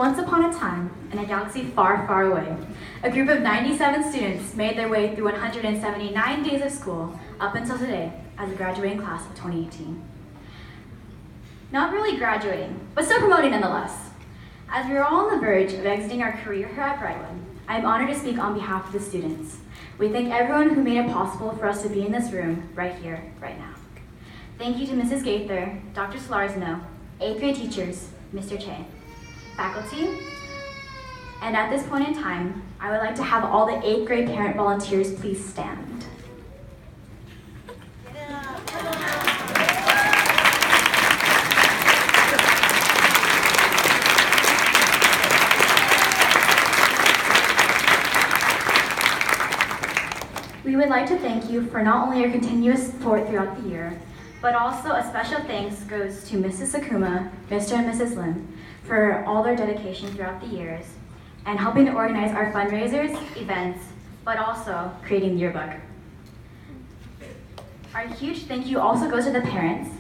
Once upon a time, in a galaxy far, far away, a group of 97 students made their way through 179 days of school up until today as a graduating class of 2018. Not really graduating, but still promoting nonetheless. As we are all on the verge of exiting our career here at Brightwood, I am honored to speak on behalf of the students. We thank everyone who made it possible for us to be in this room right here, right now. Thank you to Mrs. Gaither, Dr. Solarzano, 8th grade teachers, Mr. Che, faculty, and at this point in time, I would like to have all the 8th grade parent volunteers please stand. We would like to thank you for not only your continuous support throughout the year, but also a special thanks goes to Mrs. Sakuma, Mr. and Mrs. Lim, for all their dedication throughout the years and helping to organize our fundraisers, events, but also creating the yearbook. Our huge thank you also goes to the parents,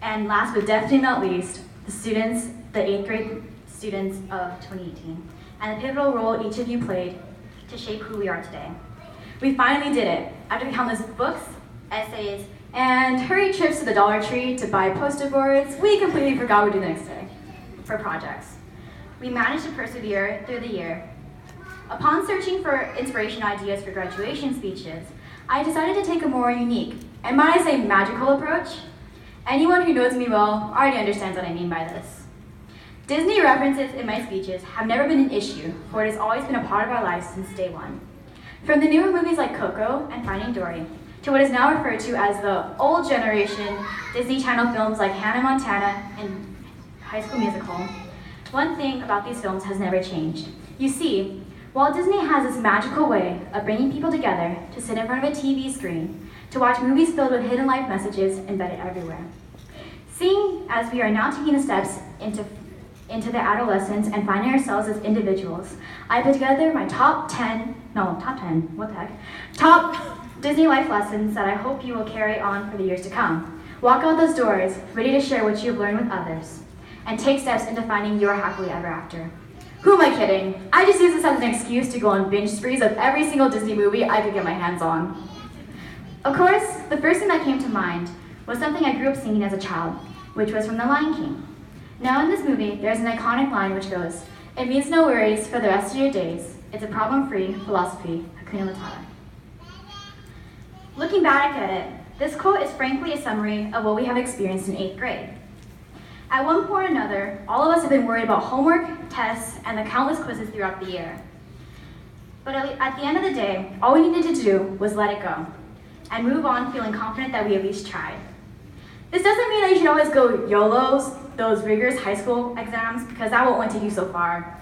and last but definitely not least, the students, the 8th grade students of 2018, and the pivotal role each of you played to shape who we are today. We finally did it. After countless books, essays, and hurried trips to the Dollar Tree to buy poster boards, we completely forgot what we do the next day for projects. We managed to persevere through the year. Upon searching for inspiration ideas for graduation speeches, I decided to take a more unique, and might I say magical approach. Anyone who knows me well already understands what I mean by this. Disney references in my speeches have never been an issue, for it has always been a part of our lives since day one. From the newer movies like Coco and Finding Dory, to what is now referred to as the old generation Disney Channel films like Hannah Montana and High School Musical, one thing about these films has never changed. You see, Walt Disney has this magical way of bringing people together to sit in front of a TV screen, to watch movies filled with hidden life messages embedded everywhere. Seeing as we are now taking the steps into the adolescence and finding ourselves as individuals, I put together my top Disney life lessons that I hope you will carry on for the years to come. Walk out those doors, ready to share what you have learned with others, and take steps into finding your happily ever after. Who am I kidding? I just use this as an excuse to go on binge sprees of every single Disney movie I could get my hands on. Of course, the first thing that came to mind was something I grew up singing as a child, which was from The Lion King. Now in this movie, there's an iconic line which goes, "It means no worries for the rest of your days. It's a problem-free philosophy, Hakuna Matata." Looking back at it, this quote is frankly a summary of what we have experienced in 8th grade. At one point or another, all of us have been worried about homework, tests, and the countless quizzes throughout the year. But at the end of the day, all we needed to do was let it go and move on feeling confident that we at least tried. This doesn't mean that you should always go YOLOs, those rigorous high school exams, because that will only take you so far.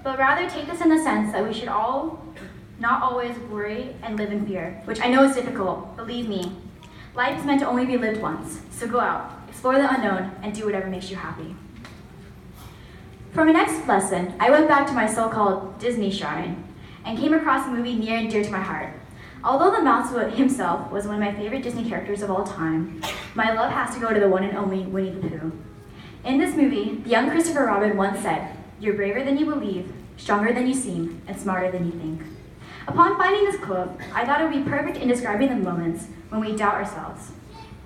But rather take this in the sense that we should all not always worry and live in fear, which I know is difficult, believe me. Life is meant to only be lived once, so go out, explore the unknown, and do whatever makes you happy. For my next lesson, I went back to my so-called Disney shrine and came across a movie near and dear to my heart. Although the mouse himself was one of my favorite Disney characters of all time, my love has to go to the one and only Winnie the Pooh. In this movie, the young Christopher Robin once said, "You're braver than you believe, stronger than you seem, and smarter than you think." Upon finding this quote, I thought it would be perfect in describing the moments when we doubt ourselves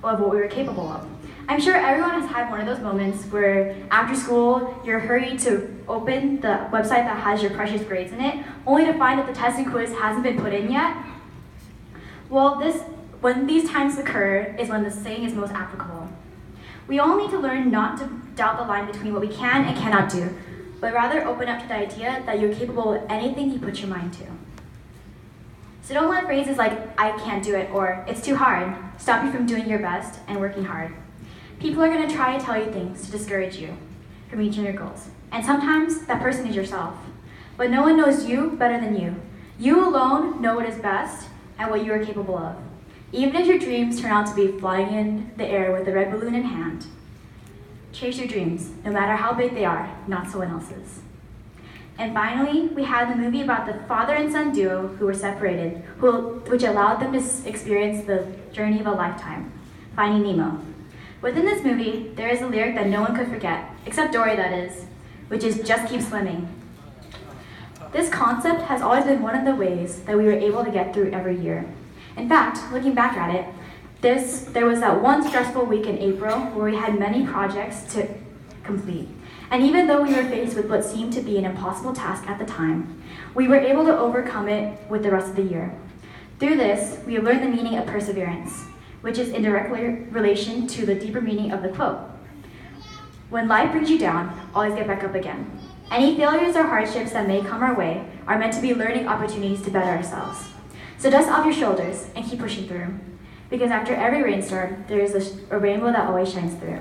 of what we were capable of. I'm sure everyone has had one of those moments where after school, you're hurried to open the website that has your precious grades in it, only to find that the test and quiz hasn't been put in yet. Well, when these times occur is when the saying is most applicable. We all need to learn not to doubt the line between what we can and cannot do, but rather open up to the idea that you're capable of anything you put your mind to. So don't let phrases like, "I can't do it," or "it's too hard," stop you from doing your best and working hard. People are going to try to tell you things to discourage you from reaching your goals. And sometimes that person is yourself. But no one knows you better than you. You alone know what is best and what you are capable of. Even if your dreams turn out to be flying in the air with a red balloon in hand, chase your dreams, no matter how big they are, not someone else's. And finally, we had the movie about the father and son duo who were separated, which allowed them to experience the journey of a lifetime, Finding Nemo. Within this movie, there is a lyric that no one could forget, except Dory, that is. which is just keep swimming. This concept has always been one of the ways that we were able to get through every year. In fact, looking back at it, there was that one stressful week in April where we had many projects to complete. And even though we were faced with what seemed to be an impossible task at the time, we were able to overcome it with the rest of the year. Through this, we have learned the meaning of perseverance, which is in direct relation to the deeper meaning of the quote. When life brings you down, always get back up again. Any failures or hardships that may come our way are meant to be learning opportunities to better ourselves. So dust off your shoulders and keep pushing through, because after every rainstorm, there is a rainbow that always shines through.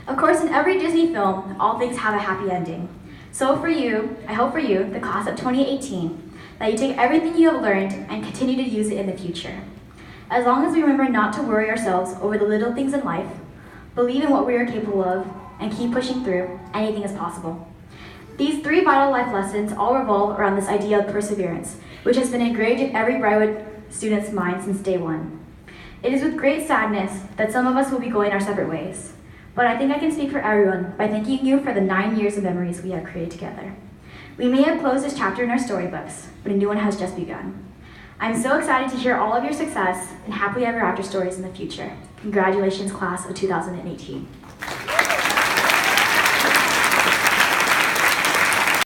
Of course, in every Disney film, all things have a happy ending. So for you, I hope for you, the class of 2018, that you take everything you have learned and continue to use it in the future. As long as we remember not to worry ourselves over the little things in life, believe in what we are capable of, and keep pushing through, anything is possible. These 3 vital life lessons all revolve around this idea of perseverance, which has been engraved in every Briarwood student's mind since day one. It is with great sadness that some of us will be going our separate ways, but I think I can speak for everyone by thanking you for the 9 years of memories we have created together. We may have closed this chapter in our storybooks, but a new one has just begun. I'm so excited to hear all of your success and happily ever after stories in the future. Congratulations, class of 2018.